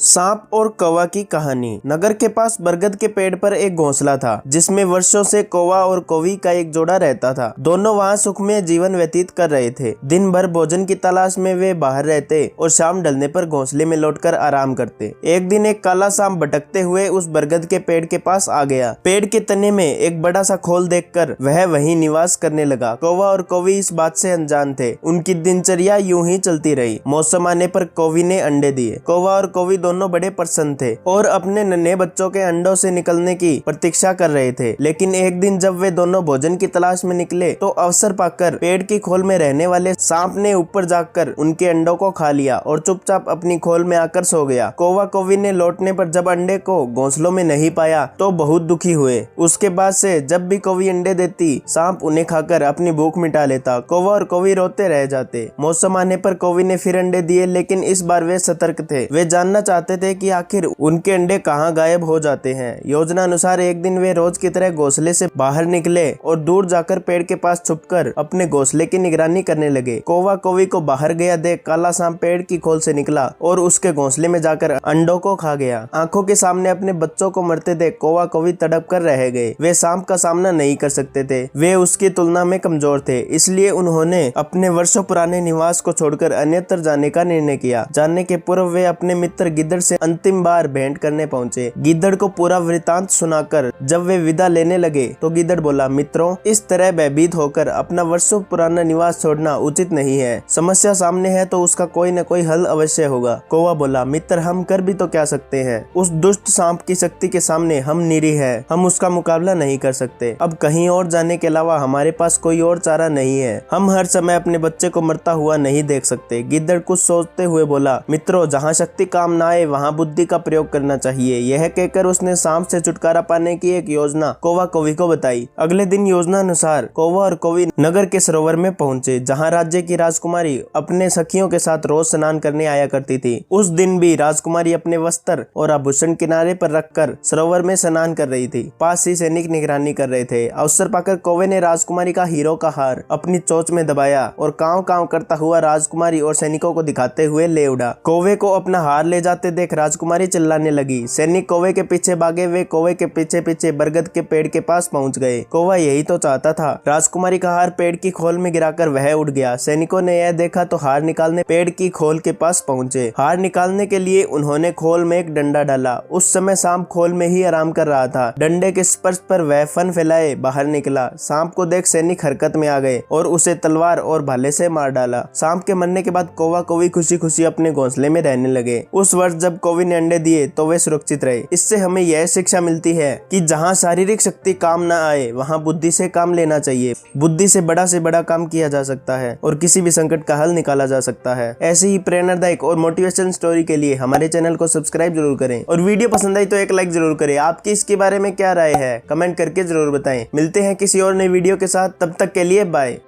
सांप और कौवा की कहानी। नगर के पास बरगद के पेड़ पर एक घोंसला था जिसमें वर्षों से कौवा और कौवी का एक जोड़ा रहता था। दोनों वहां सुखमय जीवन व्यतीत कर रहे थे। दिन भर भोजन की तलाश में वे बाहर रहते और शाम ढलने पर घोंसले में लौटकर आराम करते। एक दिन एक काला सांप भटकते हुए उस बरगद के पेड़ के पास आ गया। पेड़ के तने में एक बड़ा सा खोल देखकर वह वहीं निवास करने लगा। कौवा और कौवी इस बात से अनजान थे। उनकी दिनचर्या यूं ही चलती रही। मौसम आने पर कौवी ने अंडे दिए। कौवा और कौवी दोनों बड़े प्रसन्न थे और अपने नन्हे बच्चों के अंडों से निकलने की प्रतीक्षा कर रहे थे। लेकिन एक दिन जब वे दोनों भोजन की तलाश में निकले तो अवसर पाकर पेड़ की खोल में रहने वाले सांप ने ऊपर जाकर उनके अंडों को खा लिया और चुपचाप अपनी खोल में आकर सो गया। कौवा कौवी ने लौटने पर जब अंडे को घोंसलों में नहीं पाया तो बहुत दुखी हुए। उसके बाद से जब भी कौवी अंडे देती, सांप उन्हें खाकर अपनी भूख मिटा लेता। कौवा और कौवी रोते रह जाते। मौसम आने पर कौवी ने फिर अंडे दिए, लेकिन इस बार वे सतर्क थे। वे जानना चाहते थे कि आखिर उनके अंडे कहाँ गायब हो जाते हैं। योजना अनुसार एक दिन वे रोज की तरह घोंसले से बाहर निकले और दूर जाकर पेड़ के पास छुपकर अपने घोंसले की निगरानी करने लगे। कौवा कौवी को बाहर गया देख काला सांप पेड़ की खोल से निकला और उसके घोंसले में जाकर अंडों को खा गया। आंखों के सामने अपने बच्चों को मरते देख कौवा कौवी तड़प कर रह गए। वे सांप का सामना नहीं कर सकते थे। वे उसकी तुलना में कमजोर थे, इसलिए उन्होंने अपने वर्षों पुराने निवास को छोड़कर अन्यत्र जाने का निर्णय किया। जाने के पूर्व वे अपने मित्र गिद्दड़ से अंतिम बार भेंट करने पहुंचे। गिद्दड़ को पूरा वृतांत सुनाकर जब वे विदा लेने लगे तो गिद्दड़ बोला, मित्रों, इस तरह भयभीत होकर अपना वर्षों पुराना निवास छोड़ना उचित नहीं है। समस्या सामने है तो उसका कोई न कोई हल अवश्य होगा। कौवा बोला, मित्र, हम कर भी तो क्या सकते हैं। उस दुष्ट सांप की शक्ति के सामने हम निरीह हैं। हम उसका मुकाबला नहीं कर सकते। अब कहीं और जाने के अलावा हमारे पास कोई और चारा नहीं है। हम हर समय अपने बच्चे को मरता हुआ नहीं देख सकते। गिद्दड़ कुछ सोचते हुए बोला, मित्रों, जहाँ शक्ति काम न आए वहाँ बुद्धि का प्रयोग करना चाहिए। यह कहकर उसने सांप से छुटकारा पाने की एक योजना कौवा कौवी को बताई। अगले दिन योजना अनुसार कौवा और कौवी नगर के सरोवर में पहुंचे, जहां राज्य की राजकुमारी अपने सखियों के साथ रोज स्नान करने आया करती थी। उस दिन भी राजकुमारी अपने वस्त्र और आभूषण किनारे पर रखकर सरोवर में स्नान कर रही थी। पास ही सैनिक निगरानी कर रहे थे। अवसर पाकर कौवे ने राजकुमारी का हीरो का हार अपनी चोंच में दबाया और कांव कांव करता हुआ राजकुमारी और सैनिकों को दिखाते हुए ले उड़ा। कौवे को अपना हार ले जाते देख राजकुमारी चिल्लाने लगी। सैनिक कौवे के पीछे भागे। वे कौवे के पीछे पीछे बरगद के पेड़ के पास पहुंच गए। कौवा यही तो चाहता था। राजकुमारी का हार पेड़ की खोल में गिराकर वह उड़ गया। सैनिकों ने यह देखा तो हार निकालने पेड़ की खोल के पास पहुंचे। हार निकालने के लिए उन्होंने खोल में एक डंडा डाला। उस समय सांप खोल में ही आराम कर रहा था। डंडे के स्पर्श पर वह फन फैलाए बाहर निकला। सांप को देख सैनिक हरकत में आ गए और उसे तलवार और भाले से मार डाला। सांप के मरने के बाद कौवा कौवी खुशी खुशी अपने घोंसले में रहने लगे। उस वर्ष जब कौवी ने अंडे दिए तो वे सुरक्षित रहे। इससे हमें यह शिक्षा मिलती है कि जहाँ शारीरिक शक्ति काम न आए वहाँ बुद्धि से काम लेना चाहिए। बुद्धि से बड़ा काम किया जा सकता है और किसी भी संकट का हल निकाला जा सकता है। ऐसी ही प्रेरणादायक और मोटिवेशन स्टोरी के लिए हमारे चैनल को सब्सक्राइब जरूर करें और वीडियो पसंद आई तो एक लाइक जरूर करें। आपकी इसके बारे में क्या राय है, कमेंट करके जरूर बताएं। मिलते हैं किसी और नई वीडियो के साथ, तब तक के लिए बाय।